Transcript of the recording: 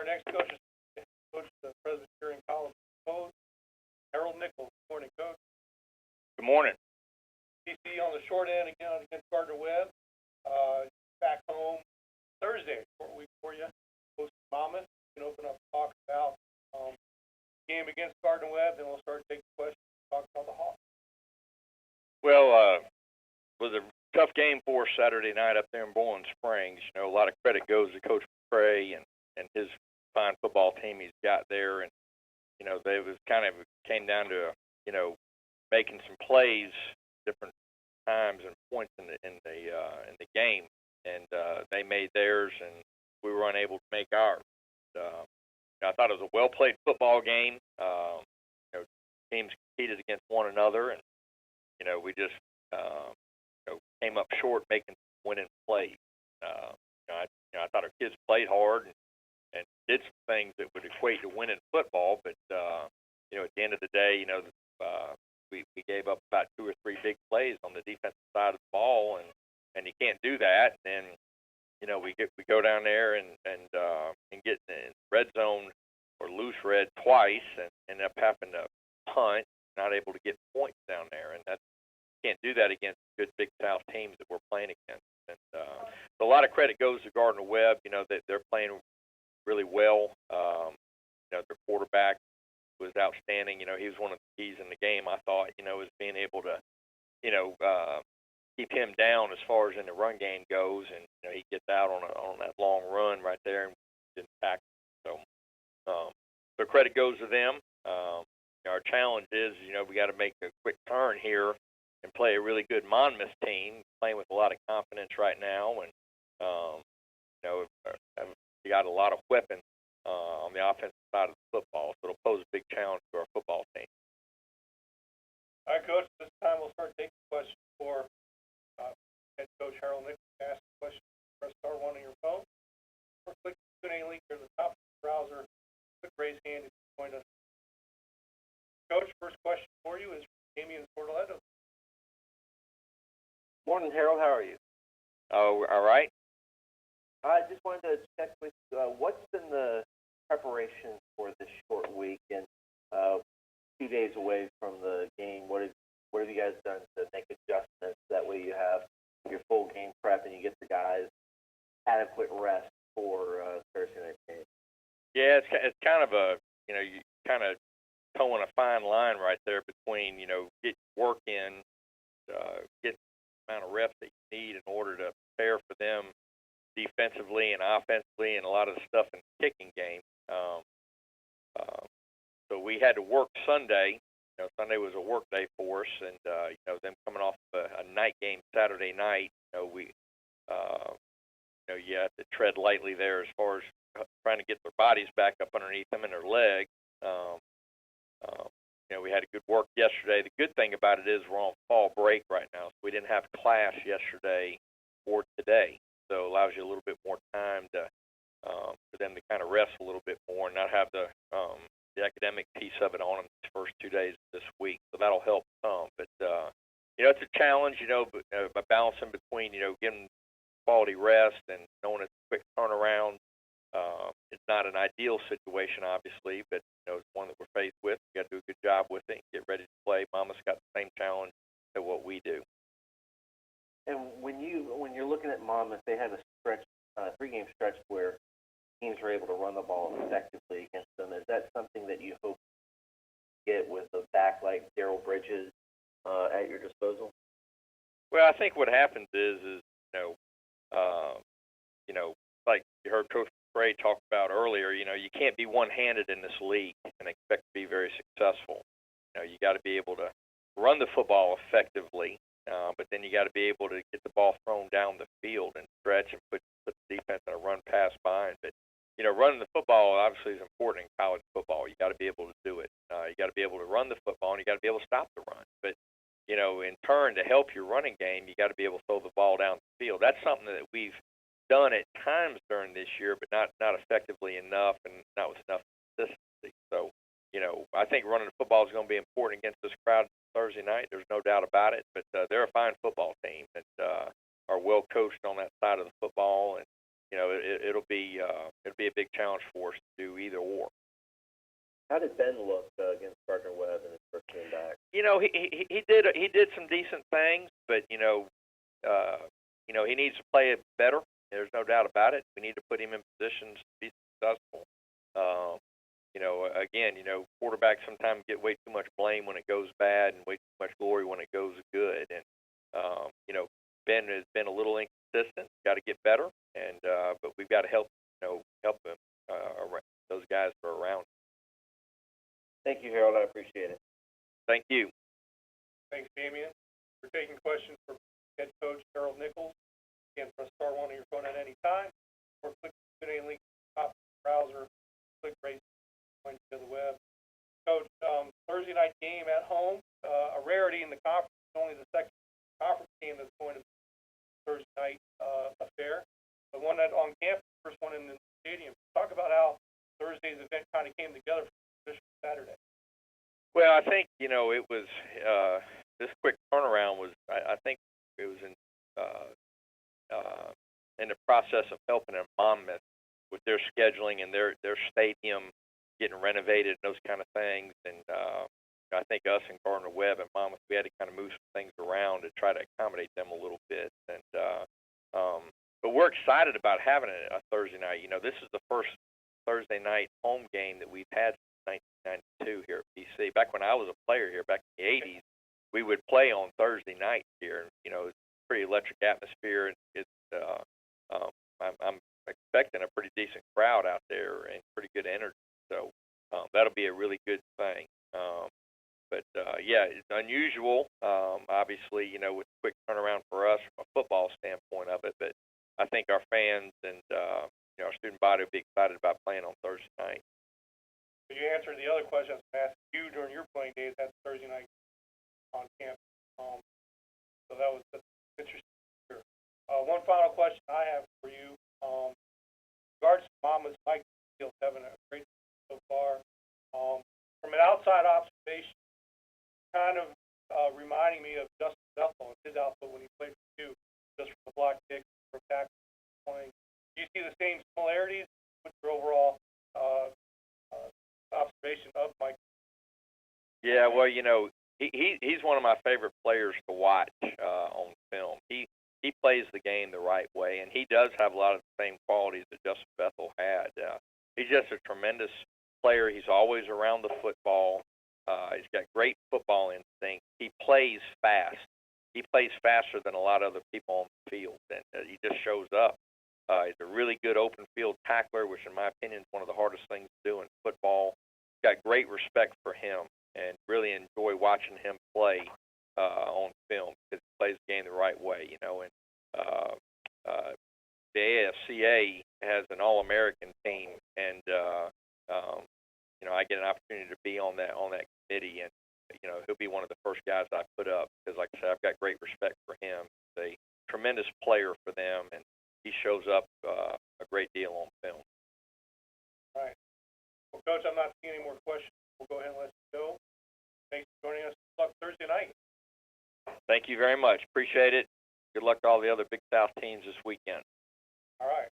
Our next coach is Coach of the Presbyterian College Coach, Harold Nichols. Good morning, Coach. Good morning. PC on the short end again against Gardner-Webb. Back home Thursday, short week for you. Host Monmouth. You can open up and talk about game against Gardner-Webb, then we'll start taking questions and talk about the Hawks. Well, it was a tough game for us Saturday night up there in Bowling Springs. You know, a lot of credit goes to Coach McCray and his fine football team he's got there. And, you know, they was kind of came down to, you know, making some plays different times and points in the game. And they made theirs, and we were unable to make ours. I thought it was a well-played football game. You know, teams competed against one another, and, you know, we just came up short making winning plays. I thought our kids played hard and did some things that would equate to winning football, but you know, at the end of the day, you know, we gave up about 2 or 3 big plays on the defensive side of the ball, and you can't do that. And then, you know, we go down there and get in red zone or loose red twice, and end up having to punt, not able to get points down there, and that can't do that against good Big South teams that we're playing against. And so a lot of credit goes to Gardner-Webb. You know, they're playing really well. You know, their quarterback was outstanding. You know, he was one of the keys in the game, I thought, you know, is being able to, you know, keep him down as far as in the run game goes. And, you know, he gets out on that long run right there and didn't tackle. So credit goes to them. Our challenge is, you know, we got to make a quick turn here and play a really good Monmouth team, playing with a lot of confidence right now. And, you know, we got a lot of weapons on the offensive side of the football, so it'll pose a big challenge to our football team. All right, Coach, this time we'll start taking questions for Head Coach Harold Nichols. Ask a question, press star 1 on your phone, or click the Q&A link near the top of the browser. Click raise hand if you join us. Coach, first question for you is from Damian Portoletto. Morning, Harold. How are you? Oh, all right. I just wanted to check with what's been the preparation for this short week and 2 days away from the game. What have you guys done to make adjustments? That way you have your full game prep and you get the guys adequate rest for Thursday night game. Yeah, it's kind of a, you know, you kind of towing a fine line right there between, you know, get work in, get the amount of reps that you need in order to prepare for them defensively and offensively, and a lot of the stuff in the kicking game. So we had to work Sunday. You know, Sunday was a work day for us, and you know, them coming off a night game Saturday night. You know, you know, you have to tread lightly there as far as trying to get their bodies back up underneath them and their legs. You know, we had a good work yesterday. The good thing about it is we're on fall break right now, so we didn't have class yesterday or today. So it allows you a little bit more time to for them to kind of rest a little bit more and not have the academic piece of it on them the first 2 days of this week. So that'll help some. But you know, it's a challenge. You know, by balancing between, you know, getting quality rest and knowing it's a quick turnaround. It's not an ideal situation, obviously, but you know, it's one that we're faced with. We got to do a good job with it and get ready to play. Mama's got the same challenge as what we do. And when you're looking at Monmouth, they had a stretch, 3-game stretch where teams were able to run the ball effectively against them. Is that something that you hope to get with a back like Darrell Bridges at your disposal? Well, I think what happens is you know, like you heard Coach Gray talk about earlier, you know, you can't be one-handed in this league and expect to be very successful. You know, you got to be able to run the football effectively, but then you got to be able to get the ball thrown down the field and stretch and put the defense in a run pass behind. But, you know, running the football obviously is important in college football. You got to be able to do it. You got to be able to run the football, and you got to be able to stop the run. But, you know, in turn, to help your running game, you got to be able to throw the ball down the field. That's something that we've done at times during this year, but not effectively enough and not with enough consistency. So, you know, I think running the football is going to be important against this crowd Thursday night. There's no doubt about it. But they're a fine football team and are well coached on that side of the football. And you know, it'll be a big challenge for us to do either or. How did Ben look against Gardner Webb in his first game back? He did some decent things, but he needs to play it better. There's no doubt about it. We need to put him in positions to be successful. Again, quarterbacks sometimes get way too much blame when it goes bad and way too much glory when it goes good. And Ben has been a little inconsistent. Got to get better, and but we've got to help him. Those guys who are around. Thank you, Harold. I appreciate it. Thank you. Thanks, Damian. We're taking questions for head coach Harold Nichols. Again, press star 1 on your phone at any time, or click the Q&A link at the top of the browser. Click raise point to the web. Coach, Thursday night game at home, a rarity in the conference. Only the second conference game that's going to be Thursday night affair. The one that on campus, first one in the stadium. Talk about how Thursday's event kind of came together for Saturday. Well, I think it was this quick turnaround was. I think it was in the process of helping a Monmouth with their scheduling and their stadium getting renovated and those kind of things. And I think us and Gardner Webb and Monmouth, we had to kind of move some things around to try to accommodate them a little bit. And but we're excited about having a Thursday night. This is the first Thursday night home game that we've had since 1992 here at BC. Back when I was a player here, back in the 80s, we would play on Thursday night here. It's a pretty electric atmosphere, and I'm expecting a pretty decent crowd out there and pretty good energy. So that'll be a really good thing. But it's unusual, obviously, with quick turnaround for us from a football standpoint of it. But I think our fans and our student body will be excited about playing on Thursday night. So you answered the other question I was asking you during your playing days at Thursday night on campus. So that was interesting. One final question I have for you. In regards to Monmouth's Mike Fields having a great season so far. From an outside observation, kind of reminding me of Justin Bethel and his output when he played for you, just from the block kick, from tackle playing. Do you see the same similarities with your overall observation of Mike? Yeah, well, he's one of my favorite players to watch on film. He plays the game the right way, and he does have a lot of the same qualities that Justin Bethel had. He's just a tremendous player. He's always around the football. He's got great football instinct. He plays fast. He plays faster than a lot of other people on the field, and he just shows up. He's a really good open field tackler, which in my opinion is one of the hardest things to do in football. Got great respect for him and really enjoy watching him play on film because he plays the game the right way, And the AFCA has an All-American team, and I get an opportunity to be on that committee, and he'll be one of the first guys I put up because, like I said, I've got great respect for him. He's a tremendous player for them, and he shows up a great deal on film. All right. Well, Coach, I'm not seeing any more questions. We'll go ahead and let you go. Thanks for joining us. Good luck Thursday night. Thank you very much. Appreciate it. Good luck to all the other Big South teams this weekend. All right.